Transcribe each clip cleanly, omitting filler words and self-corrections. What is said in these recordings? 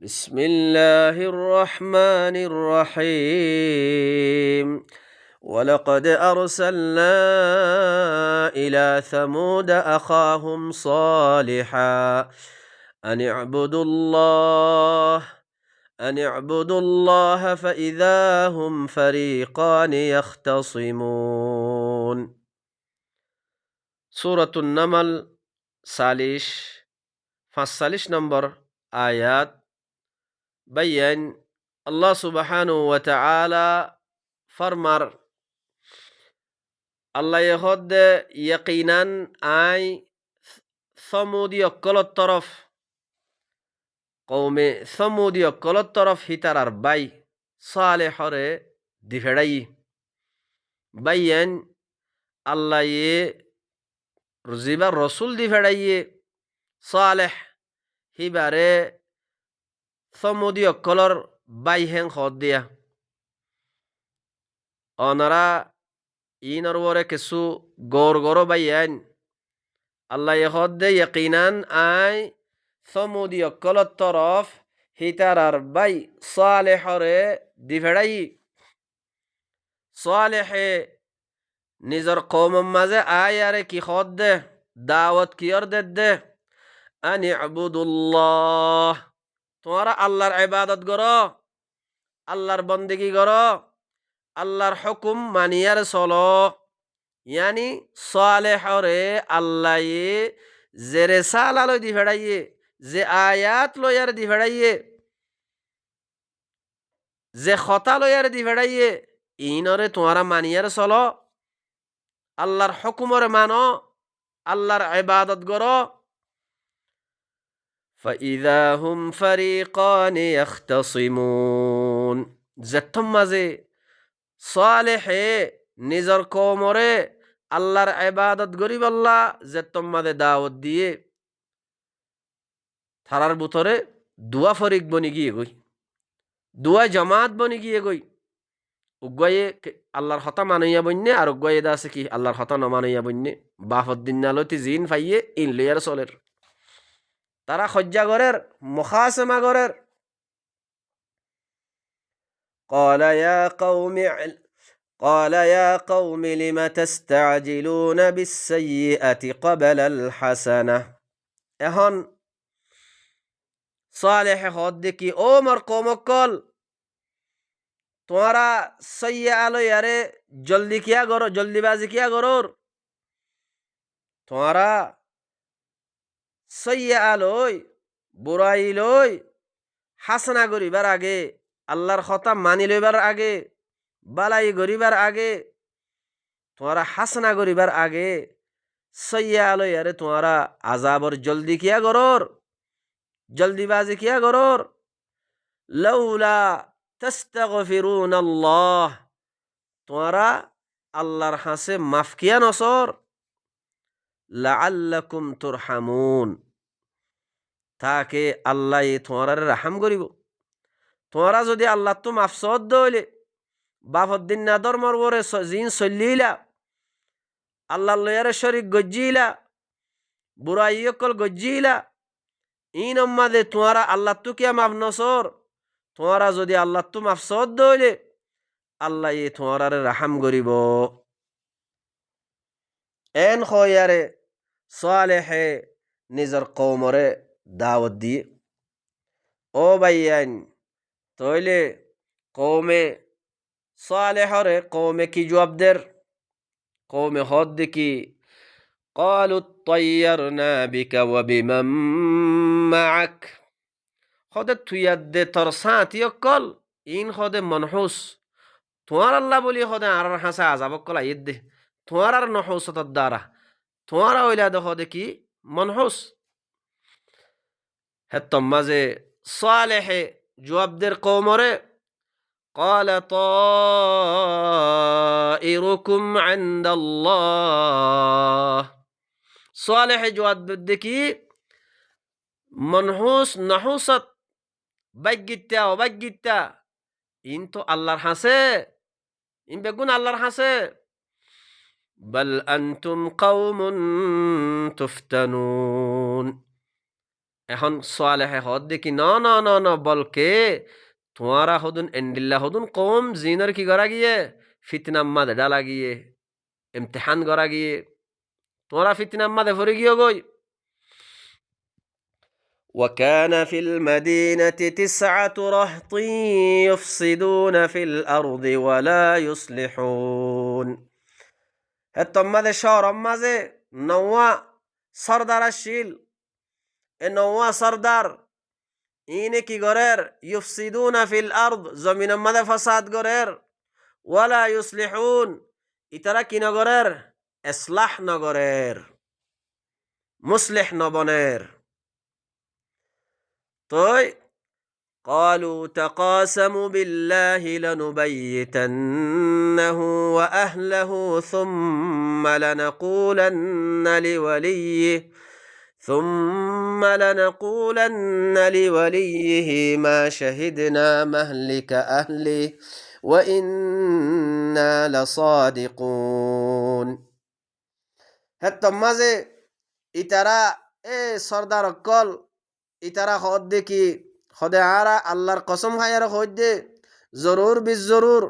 بسم الله الرحمن الرحيم ولقد أرسلنا إلى ثمود أخاهم صالحا أن اعبدوا الله أن اعبدوا الله فإذا هم فريقان يختصمون سورة النمل 45 নম্বর আয়াত بيّن الله سبحانه وتعالى فرمر الله يهد يقينا آي ثمود يقل الطرف قوم ثمود يقل الطرف هتر أربعي صالح دفعي بيّن الله رزيب الرسول دفعي صالح هباري ثمود يقلر বাইহেং খদ দিয়া অনারা ইনর ওরে কিছু গর গর বাইয়ান আল্লাহ ইহদ দে ইয়াকিনান আই সমুদি অকলত তরফ হিতারার বাই সালেহরে দিভেড়াই সালেহে নিজর কওমের মাঝে আয়ারে কি খদ দে দাওয়াত কিয়র দে আনি আবুদুল্লাহ তোমরা আল্লাহর ইবাদত করো আল্লাহর বন্দেগি করো আল্লাহর হুকুম মানিয়ার চলো ইয়ানি সালেহরে আল্লাহ যে রেসালা লই দি ফেড়াইয়ে যে আয়াত লইয়ার দি ফেড়াইয়ে যে খতা লইয়ার দি ফেড়াইয়ে ইনরে তোমরা মানিয়ার চলো আল্লাহর হুকুমরে মানো আল্লাহর ইবাদত করো فإذا هم فريقان يختصمون যেতম মাঝে সালেহে নিজর কওমরে আল্লাহর ইবাদত গরিব আল্লাহ যেতম মাঝে দাওয়াত দিয়ে থারার ভিতরে দুয়া ফরিক বনি গিয়ে গই দুয়া জামাত বনি গিয়ে গই উগয়ে আল্লাহর হতা মানাইয়া বন্যে আর উগয়ে দা আছে কি আল্লাহর হতা ন মানাইয়া বন্যে বাফদ্দিন নালতি জিন ফাইয়ে ইন লেয়ার চলের তারা খজ্জা গরের মুখাসেমা গরের قال يا قوم لم تستعجلون بالسيئة قبل الحسنة এখন সালেহ হদ দেখি ও মোর কওমকল তোমরা সইয়া আলো ইয়ারে জলদি কিয়া করো জলদিবাজি কিয়া করোর তোমরা সইয়া আলোয় বুড়াই লই হাসনা করিবার আগে আল্লাহর কথা মানি লইবার আগে বালাই করিবার আগে তোমরা হাসনা করিবার আগে সইয়া আলোয় আরে তোমরা আজাবর জলদি কিয়া করোর জলদিবাজি কিয়া করোর লাউলা তাস্তাগফিরুন আল্লাহ তোমরা আল্লাহর হাসে মাফ কিয়া নসর লাআল্লাকুম তুরহামুন তাকে আল্লাহ তোমরা রাহাম করিব তোমরা যদি আল্লাহ তো মাফসদ দইলে বাফদ্দিন না ধর্মর ওরে জিন চলিলা আল্লাহ লয়ারে শরিক গজ্জিলা বুড়াইয়কল গজ্জিলা ইন মাদে তোমরা আল্লাহ তো কিয়া মাফ নসর তোমরা যদি আল্লাহ তো মাফসদ দইলে আল্লাহ তোমরা রাহাম করিব এন খয়ারে সালেহে নিজর কওমরে দাওয়াত দিয়ে ও ভাইয়ান তইলে কওমে সালেহরে কওমে কি জবাব দের কওমে হদ দেখি قالوا اطيرنا بك وبمن معك خودت تو ید تر ساعتی کل این خود منحوس توار الله بولی خود عرر حسا عذاب کل عید ده توار نحوست الداره توار اولاد خود کی منحوس حتی مزه صالح جواب در قومره قال طائركم عند الله صالح جواب بدكي منحوس نحوست بجتا وبجتا انتو الله حسه ان بيقول الله حسه بل انتم قوم تفتنون এখন সোয়ালেহে হদ দেখি ন ন ন ন বলকে তোমারা হদুন এন্ডিল্লা হদুন কম জিনর কি করা গিয়ে ফিতনাম্মাদে ডালা গিয়ে ইমতিহান করা গিয়ে তোমরা ফিতনাম্মাদে ভরে গিয়ে গই وكان في المدينة 9 رهط يفسدون في الأرض ولا يصلحون হেতম্মাদে শহর মাঝে নওয়া সর্দার আসিল এ নওয়া সর্দার ইনে কি গরের ইউফসিদুনা ফিল আরদ জমিনের মাঝে ফাসাদ গরের ওয়ালা ইউসলিহুন ইতারা কি নগরের ইসলাহ নগরের মুসলিহ নবনের তোই قالوا تقاسموا بالله لنبيتنه وأهله ثم لنقولن لوليه ما شهدنا مهلك أهله وإنا لصادقون হেতম মাঝে ইতারা এ সর্দার অকল ইতারা হদ দেখি হদে আরা আল্লাহর কসম খাইয়ার হইদে জরুর বিজ জরুর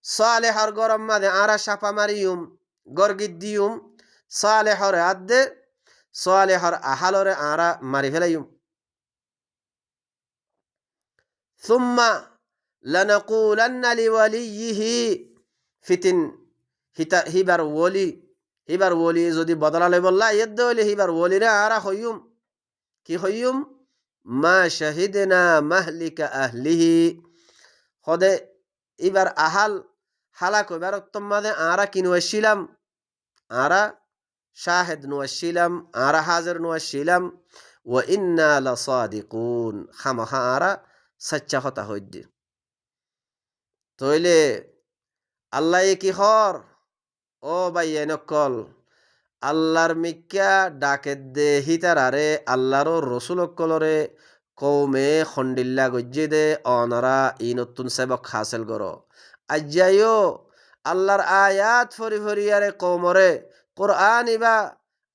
সালেহার গরম মাঝে আরা সাপা মারিউম গরগিদ দিউম সালেহরে আদে সালেহর আহালরে আরা মারি ফেলাইউম সুম্মা লানাকুলান্না লিওয়ালিয়িহি ফিতিন হিবার ওলি যদি বদলালে বললা ইয়েদ হইলে হিবার ওলিরে আরা হইউম কি হইউম মা শাহিদনা মাহলিকা আহলিহি হদে এবার আহাল হালাক এবার তোমাদে আরা কি নুয়াছিলাম আরা শাহেদ নুয়াছিলাম আরা হাজির নুয়াছিলাম ও ইন্না লাসাদিকুন খামাখা আরা সচ্চা কথা হইদ্দি তইলে আল্লাহ কি হর ও ভাই নকল আল্লাহর মিক্কা ডাকে দে হিতারারে আল্লাহর রসুল কলরে কৌমে খন্ডিল্লা গজ্জে দে অনারা ই নতুন সেবক হাসিল করো আজ্জাইও আল্লাহর আয়াত ফরি ফরিয়ারে কৌমরে কোরআন ইবা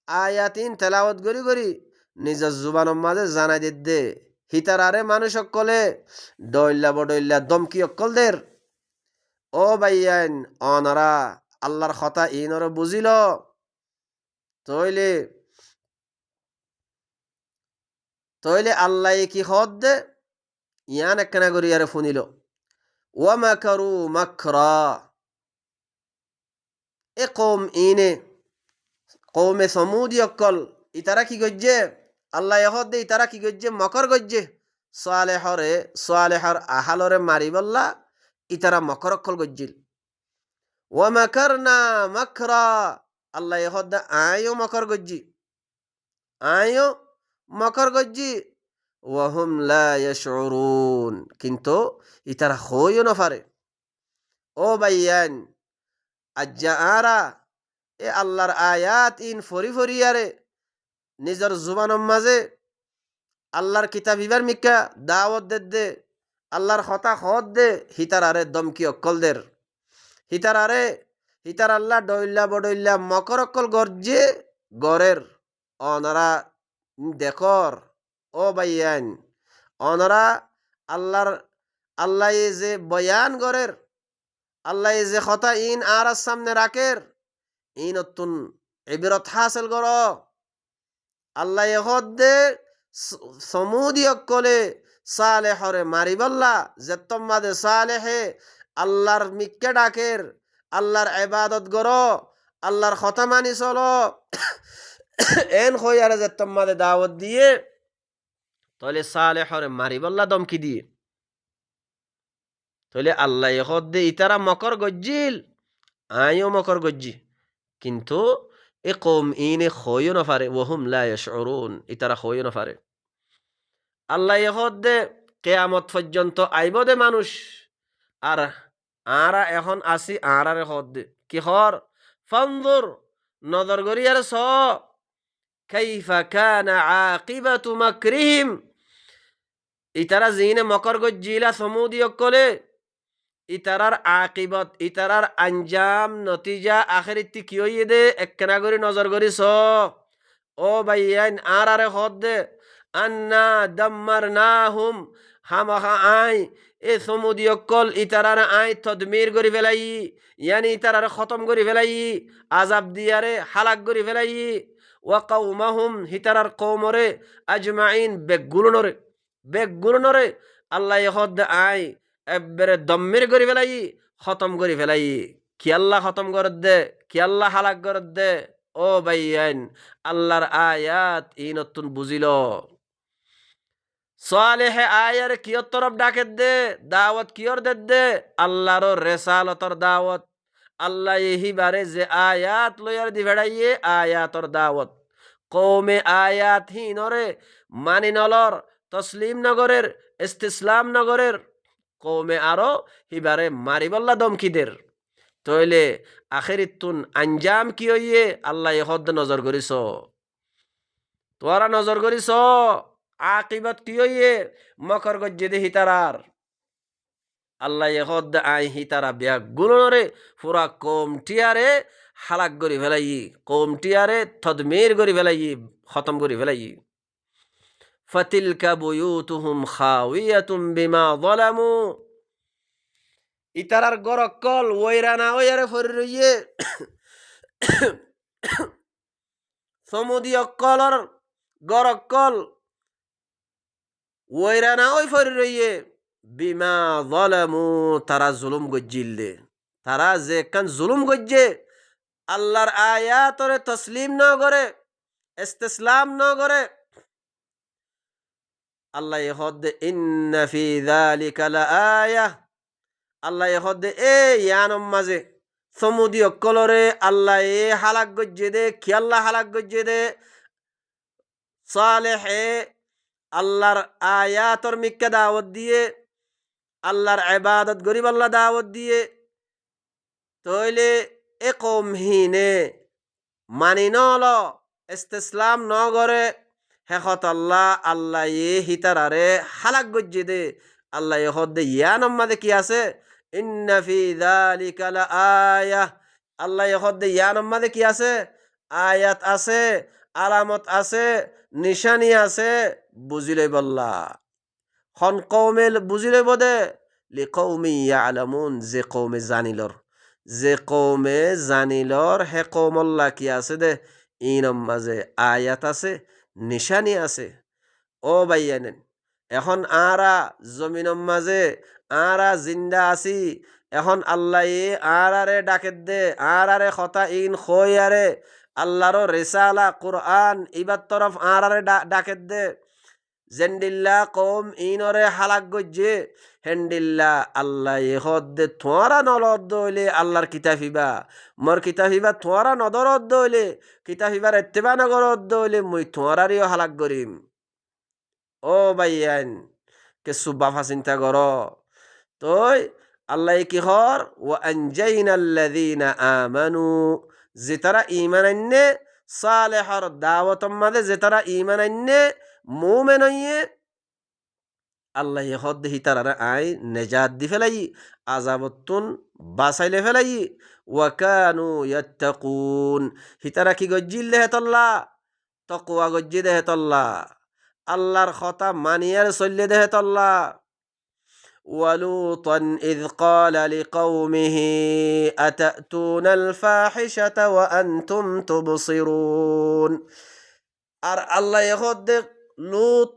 আয়াতিন তেলাওয়াত গরি গরি নিজের জুবানের মাঝে জানাই দে হিতারারে মানুষ কলে ডইল্লা বডইল্লা দমকি অকলদের ও ভাইয়ান অনারা আল্লাহর কথা ইনরে বুঝিল তইলে তইলে আল্লাহ কি হদ দে ইয়ান একখানা করি আরে ফুনিল ওয়ামাকারু মাকরা এ কৌম ইনে কৌমে সমুদি অকল ইতারা কি গজ্জে আল্লাহ হদ দে ইতারা কি গজ্জে মকর গজ্জে সোয়ালেহর আহালরে মারি বললা ইতারা মকর অকল গজ্জিল ওয়ামাকারনা মাকরা আল্লাহ হদ দে আয়ো মকর গজ্জি আয়ো মকর গজ্জি ওয়াহুম লা ইয়াশউরুন কিন্তু ইতারা হইও না পারে ও ভাইয়ান আজ্জা আরা এ আল্লাহর আয়াত ইন ফরি ফরিয়ারে নিজের জুবানের মাঝে আল্লাহর কিতাব ইবার মিক্কা দাওয়াত দে আল্লাহর হতা হদ দে হিতারারে দমকি অক্কলদের হিতার আল্লাহ ডইল্লা বডইল্লা মকর অক্কল গর্জে গরের অনারা দেখর ও ভাইয়ান অনারা আল্লাহ যে বয়ান গরের আল্লাহ যে কথা ইন আর সামনে রাখের ইন নতুন ইবরত হাসিল কর আল্লাহ হদ্দে সমুদি অকলে সালেহরে মারিবাল্লা যে তোমাদে সালেহে আল্লাহর মিক্কে ডাকের আল্লাহর ইবাদত গর আল্লাহর কথা মানি চলো এন হই আর যে তোমাদে দাওয়াত দিয়ে তাহলে সালেহরে মারিবাল্লা দমকি দিয়ে তাহলে আল্লাহ হদ্দে ইতারা মকর গজ্জিল আইও মকর গজ্জি কিন্তু এ কৌম ইনে হইও না পারে ওহুম লা ইয়াশউরুন ইতারা হইও না পারে আল্লাহ হদ্দে কিয়ামত পর্যন্ত আইব দে মানুষ আর আরা এখন আসি আরারে হদ্দে কি হর ফানজুর নজর গরিয়ার স কাইফা কানা আকিবাতু মাকরিহিম ইতারা জিনে মকর গজ্জিলা সমুদি অকলে ইতারার আকিবত ইতারার আঞ্জাম নতিজা আখেরিতি কি হইয়ে দে একখানা করে নজর করিস ও ভাইয়ান আর আরে হদ দে আন্না দাম্মারনাহুম হামাহা আই এ সমুদিয়কল ইতারার আই তদমির করি ফেলাই ইয়ানি ইতারার খতম করি ফেলাই আজাব দিয়ারে হালাক করি ফেলাই ওয়া কওমাহুম হিতারার কওমরে আজমাইন বেগুলনরে আল্লাহ হদ আই এব্বেরে দম্মির করি ফেলাই খতম করি ফেলাই কি আল্লাহ খতম করে দে কি আল্লাহ হালাক করে দে ও ভাইয়ান আল্লাহর আয়াত ই নতুন বুঝিল সালেহে আয়ার কিয়র তরফ ডাকে দে দাওয়াত কিয়র দে আল্লাহর রেসালতর দাওয়াত আল্লাহ এহিবারে যে আয়াত লইয়ার দি ভেড়াইয়ে আয়াতর দাওয়াত কৌমে আয়াত হিনরে মানি নলর তসলিম নগরের ইস্তিসলাম নগরের কৌমে আরো হিবারে মারিবল্লা দমকিদের তইলে আখেরিতুন আঞ্জাম কি হইয়ে আল্লাহ হদ নজর করিস তোরা নজর করিস আকিবত কি হইয়ে মকর গজ্জে হিতারার আল্লাহ হদ আই হিতারা বিয়া গুণরে পুরা কমটিয়ারে হালাক করি ফেলাই কমটিয়ারে থদমির করি ফেলাই খতম করি ফেলাই ফাতিলকা বুয়ুতুহুম খাওয়িয়াতুম বিমা যালামু ইতারার গরকল ওইরানা ওইয়ারে ফরি রইয়ে সমুদি অক্কলর গরকল ওইরানা ওই ফরি রইয়ে বিমা যালামু তারা জুলুম গজ্জিলে তারা যে কান জুলুম গজ্জে আল্লাহর আয়াতরে তসলিম ন করে ইস্তিসলাম ন করে আল্লাহ হদ ইন্না ফি যালিকা লাআয়া আল্লাহ হদ এ ইয়ানম মাঝে সমুদি অক্কলরে আল্লাহ এ হালাক গজ্জে দে কি আল্লাহ হালাক গজ্জে দে সালেহে আল্লাহর আয়াতর মিক্কা দাওয়াত দিয়ে আল্লাহর ইবাদত গরিব আল্লাহ দাওয়াত দিয়ে তইলে এ কম হিনে মানি নল ইস্তিসলাম ন করে হেখত আল্লাহ এ হিতারারে হালাক গজ্জে দে আল্লাহ হদ ইয়ানম মাঝে কি আছে ইন্না ফি যালিকা লাআয়া আল্লাহ হদ ইয়ানম মাঝে কি আছে আয়াত আছে আলামত আছে নিশানি আছে বুঝিলে বল্লা খন কৌমে বুঝিলে বদে লি কৌমি ইয়ালামুন যে কৌমে জানিলর হে কৌমল্লা কি আছে দে ইনম মাঝে আয়াত আছে নিশানি আছে ও ভাইয়ানেন এখন আরা জমিনম মাঝে আরা জিন্দা আছি এখন আল্লাহ আরারে ডাকে দে আরারে কথা ইন খয়ারে আল্লাহর রিসালা কুরআন ইবার তরফ আরারে ডাকে দে জেন্ডিল্লা কম ইনরে হালাক গজ্জে হেন্ডিল্লা আল্লাহ হদ দে তোরা নলদ হইলে আল্লাহর কিতাবিবা মোর কিতাবিবা তোরা নদরদ হইলে কিতাবিবার এত্তেবা নগরদ হইলে মুই তোরারিও হালাক করিম ও ভাইয়ান কে সুবাফা চিন্তা কর তই আল্লাহ কি হর ও আনজাইনাল্লাযীনা আমানু যে তারা ঈমান আননে সালেহর দাওয়াতম মাঝে যে তারা ঈমান আননে মুমিন হইয়ে আল্লাহ হদ হিতারারে আই নেজাত দি ফেলাই আযাবতুন বাসাইলে ফেলাই ওয়া কানু ইয়াত্তাকুন হিতারা কি গজ্জিলে হেতল্লা তাকওয়া গজ্জি দে হেতল্লা আল্লাহর কথা মানিয়ার চললে দে হেতল্লা ولوطا إذ قال لقومه أتأتون الفاحشة وأنتم تبصرون আর আল্লাহ হদ লুত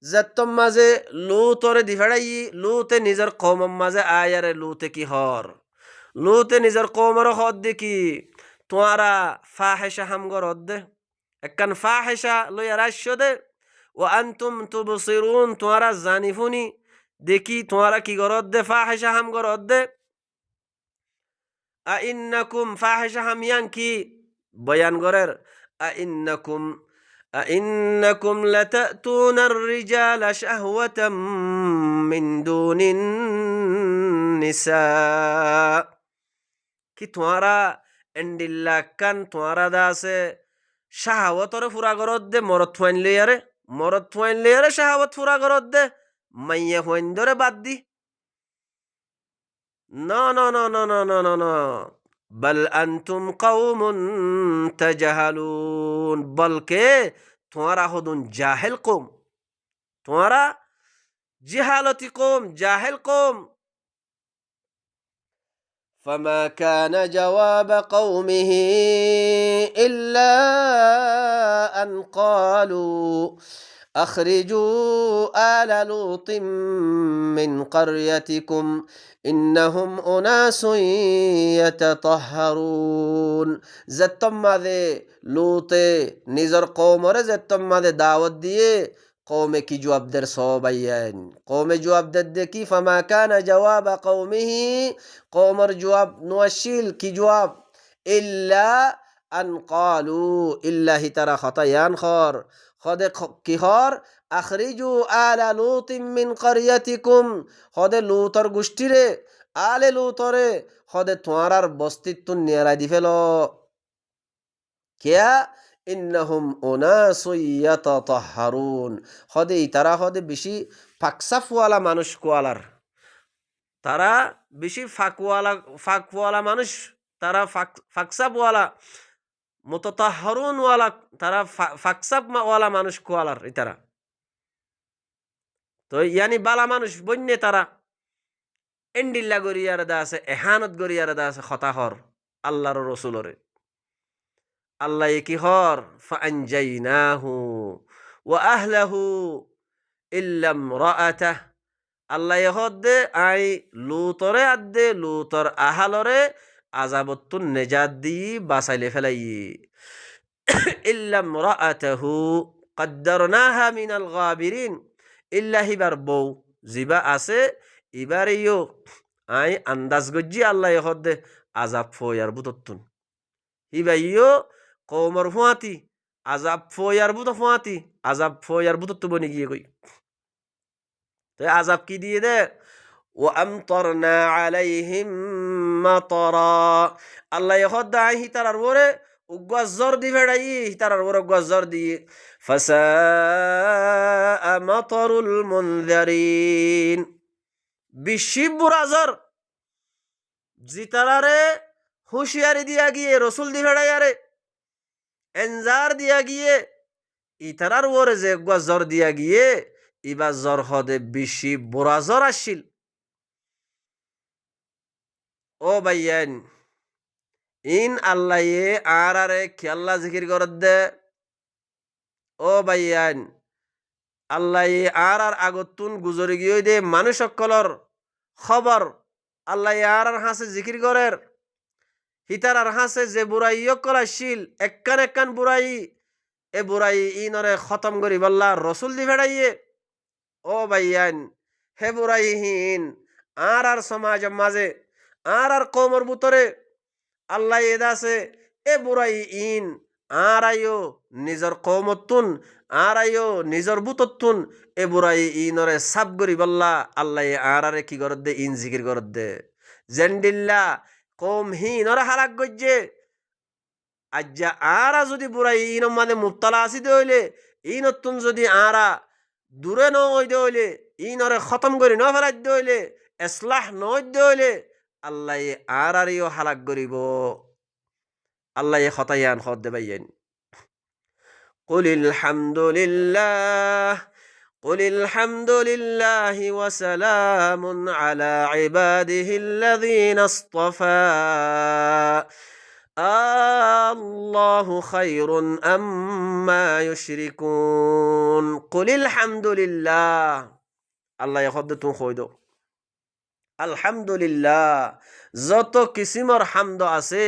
যেতম মাঝে লুতরে দিফাড়াই লুতে নিজের কৌমম মাঝে আয়ারে লুতে কি হর লুতে নিজের কৌমর হদ দে কি তোয়ারা ফাহেসা হামগর হদ্দে একখান ফাহেসা লইয়া রাস্য দে ও আনতুম তুবসিরুন তোয়ারা জানিফুনি দেখি তোয়ারা কি গরদ দে ফাহেসা হাম গরদ দে আইন্নাকুম ফাহেসা হাম ইয়াং কি বয়ান গরের আইন্নাকুম লাতাতুনার রিজালা শাহওয়াতাম মিন দুনিন নিসা কি তোয়ারা এন্ডিল্লা কান তোয়ারা দাসে শাহওয়াতরে ফুরা গরদ দে মরদ ফুয়াইন লেয়ারে শাহওয়াত ফুরা গরদ দে মাইয়া হইন ধরে বাদ দি ন বল আনতুম কওমুন তাজহালুন বলকে তোমরা হদুন জাহেল কৌম, তোমরা জিহালতি কৌম, জাহেল কৌম। فما كان جواب قومه إلا أن قالوا أخرجوا آل لوط من قريتكم إنهم أناس يتطهرون زتم ماذا لوط نزر قوم زتم ماذا دعوت দিয়ে কৌমে কি জবাব দের সবাইয়ান কৌমে জবাব দে কি ফামা কানা জওয়াব কৌমিহি কৌমর জবাব নোয়াশিল কি জবাব ইল্লা আন ক্বালু ইল্লাহি তারা খতায়ান খর খদে কি খর আখরিজু আলা লুতিম মিন ক্বরিয়াতিকুম খদে লুতর গোষ্ঠীরে আলে লুতরে খদে তোমার বস্তিত্ব নিয়ারা দি ফেল কেয়া ইন্নাহুম উনাসুন ইয়াতাতাহহারুন খদে তারা খদে বেশি ফাকসাফওয়ালা মানুষ কোয়ালার, তারা বেশি ফাকওয়ালা মানুষ, তারা ফাকসাবওয়ালা মুতাতাহহারুনওয়ালা, তারা ফাকসাবওয়ালা মানুষ কোয়ালার ইতারা। তো ইয়ানি বালা মানুষ বন্যে তারা এন্ডিল্লা গরিয়ার দা আছে, এহানত গরিয়ার দা আছে খতাহর আল্লাহর রসুলরে। আল্লাহ কি হর ফাআনজাইনাহু ওয়া আহলাহু ইল্লা ইমরাআতাহ আল্লাহ হদ্দে আই লুতরে আদে লুতর আহালরে আযাবতুন নিজাত দি বাসাইলে ফেলাই ইল্লা ইমরাআতাহু কদ্দারনাহা মিনাল গাবিরিন ইল্লা হিবার বউ জিবা আছে ইবারিও আই আন্দাজ গজ্জি আল্লাহ হদ্দে আযাব ফয়ার বুততুন হিবাইও কওমর ফুয়াতি আযাব ফয়ার বুত ফুয়াতি আযাব ফয়ার বুততু বনি গিয়ে কই তো আযাব কি দিয়ে দে ওয়া আমতারনা আলাইহিম মাতারা আল্লাহ হদ্দা হি তারার ওরে উগ্গজর দি ভেড়াই তারার ওরে উগ্গজর দিয়ে ফাসা মাতারুল মুনযারিন বিশিবরাজর জিতারারে হুঁশিয়ারি দিয়া গিয়ে রসুল দি ভেড়াইয়ারে এনজার দিয়া গিয়ে ইতারার ওরে যে জ্বর দিয়া গিয়ে ইবা জ্বর হদে বেশি বুড়া জ্বর আসিল। ও ভাইয়ান ইন আল্লাহ আর আরে খেয়াল্লা জিকির করত দে। ও ভাইয়ান আল্লাহ আর আগতুন গুজরি গিয়ে দে মানুষ সকলর খবর আল্লাহ আর হাসে জিকির করের হিতার আর হাসে যে বুড়াই অকল আসিল একখান একখান বুড়াই এ বুড়াই ইনরে খতম করি বললা রসুল দি ভেড়াইয়ে। ও ভাইয়ান হে বুড়াই হিন আর সমাজ মাঝে আর কমর বুতরে আল্লাহ এদাসে এ বুড়াই ইন আর আইও নিজর কমতুন আর আইও নিজর বুততুন এ বুড়াই ইনরে সাব করি বললা আল্লাহ আর কি করত দে ইন জিকির করত দে জেন্ডিল্লা কম হিন ওরা হালাক গজ্জে আজ্জা আরা যদি বুড়াই ইন মানে মুবতালা আসি দে হইলে ইনতুন যদি আরা দূরে ন হইতে হইলে ইনরে খতম করি ন ফেলাই দে হইলে এসলাহ ন হইতে হইলে আল্লাহ আরিও হালাক করিব। আল্লাহ খতায়ান খত দে বাইয়েন قل الحمد لله وسلام على عباده الذين اصطفى الله خير أما يشركون قل الحمد لله الله يخدتون خويدو আলহামদুলিল্লাহ যত কিসিমর হামদ আছে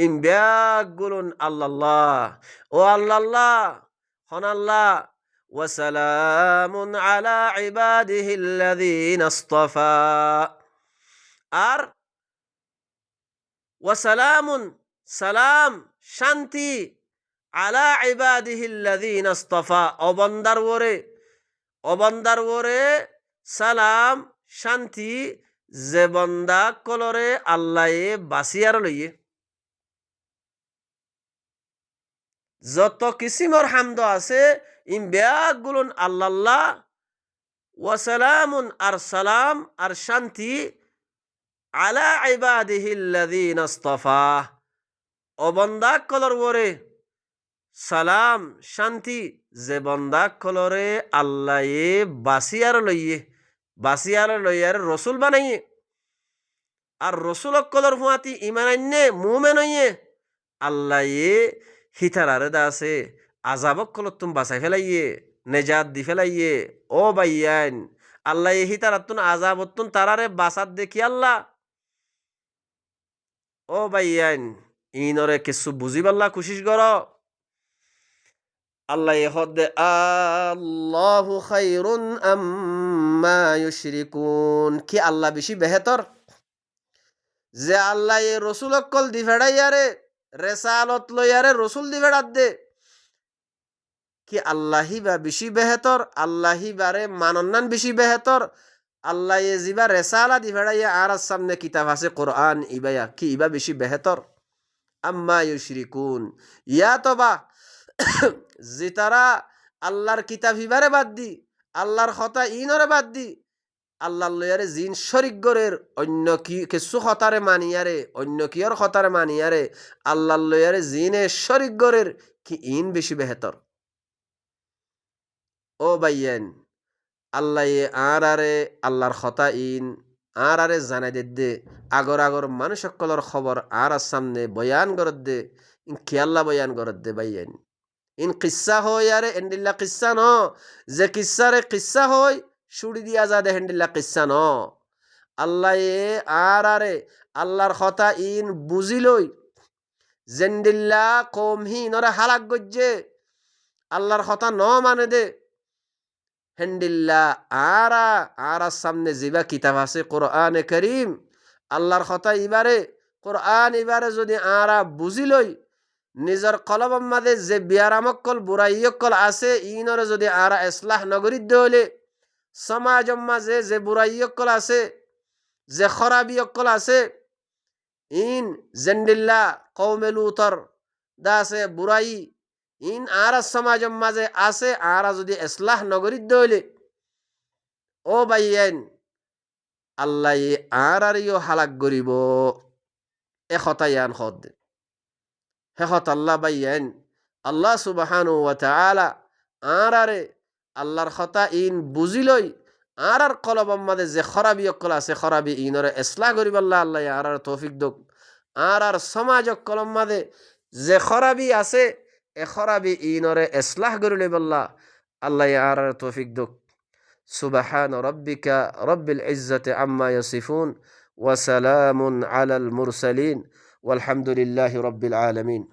ইন ব্যাগুলুন আল্লাহ ও আল্লাহ হন আল্লাহ ওয়া সালামুন আলা ইবাদিহিল্লাযিনা ইসতাফা আর ওয়া সালামুন সালাম শান্তি আলা ইবাদিহিল্লাযিনা ইসতাফা অবন্দার ওরে সালাম শান্তি যে বন্দা কলরে আল্লাহ বাসিয়ার লইয়ে যত কিসিমর হামদ আছে ইম ব্যাগুলুন আল্লাহ ওয়া সালামুন আর সালাম আর শান্তি আলা ইবাদিহিল্লাযিনা ইসতাফা ও বন্দা কলর ওরে সালাম শান্তি যে বন্দা কলরে আল্লাহ বাসিয়ার লইয়ে রসুল বানাইয়ে আর রসুল কলর ফুয়াতি ইমান আইনে মুমেন হইয়ে আল্লাহ হিতারারে দাসে আজাবক কলত তুম বাঁচাই ফেলাইয়ে নেজাত দি ফেলাইয়ে ও বাইয়ান আল্লাহ হিতারাতুন আজাবতুন তারারে বাসাত দেখি আল্লাহ ও বাইয়ান ইনরে কিছু বুঝিবাল্লা কোশিশ কর আল্লাহ হদে আল্লাহু খায়রুন আম্মা ইউশরিকুন কি আল্লাহ বেশি বেহতর যে আল্লাহ রসুল অকল দি ফেড়াইয়ারে রেসালত লইয়ারে রসুল দি ফেড়াত দে কি আল্লাহি বা বেশি বেহতর আল্লাহি বারে মানন্নান বেশি বেহতর আল্লাহ জিবা রেসালা দি ফেড়াইয়া আর সামনে কিতাব আছে কোরআন ইবায়া কি ইবা বেশি বেহতর আম্মা ইউশরিকুন ইয়া তবা জিতারা আল্লাহর কিতাব হিবারে বাদ দি আল্লাহর কথা ইনরে বাদ দি আল্লাহ লয়ারে জিন শরিক গরের অন্য কি কিছু খতারে মানিয়ারে অন্য কিয়র খতারে মানিয়ারে আল্লাহ লয়ারে জিনে শরিক গরের কি ইন বেশি বেহতর ও বাইয়েন আল্লাহ আর আরে আল্লাহর খতা ইন আর আরে জানাই দে আগর আগর মানুষ সকলের খবর আর সামনে বয়ান করত দে ইন কি আল্লাহ বয়ান করত দে বাইয়েন ইন কিসা হয় আরে এন্ডিল্লা কিসা ন যে কিসারে কিসা হয় সুড়ি দিয়া যা দে হেন্ডিল্লা কিসা ন আল্লাহ আর আরে আল্লাহর কথা ইন বুঝিলই জেন্ডিল্লা কমহি নরে হালাক গজ্জে আল্লাহর কথা ন মানে দে হেন্ডিল্লা আর সামনে জিবা কিতাব আছে কোরআনে করিম আল্লাহর কথা ইবারে কোরআন ইবারে যদি আরা বুঝিলই নিজের কলবম মাঝে যে বিয়ারামকল বুড়াইয়কল আছে ইনরে যদি আরা ইসলাহ নগরীর হলে সমাজম মাঝে যে বুড়াইয়কল আছে যে খরাবিয়কল আছে ইন জেন্ডিল্লা কৌমে লুতর দাসে বুড়াই ইন আরা সমাজম মাঝে আছে আরা যদি ইসলাহ নগরীর হলে ও বাইয়েন আল্লাহ আরিও হালাক গরিব এ খতায়ান খদ হেখত আল্লাহ বাইয়েন আল্লাহ সুবহানু ওয়া তাআলা আরে আল্লাহর কথা ইন বুঝিলই আর কলবম মাঝে যে খরাবি অকল আছে খরাবি ইনরে ইসলাহ করিব আল্লাহ আল্লাহ আর তৌফিক দোক আর সমাজ কলম মাঝে যে খরাবি আছে এ খরাবি ইনরে ইসলাহ করিল আল্লাহ আল্লাহ আর তৌফিক দোক সুবহান রাব্বিকা রব্বিল ইজ্জাতি আম্মা ইয়াসিফুন ওয়া সালামুন আলাল মুরসালিন والحمد لله رب العالمين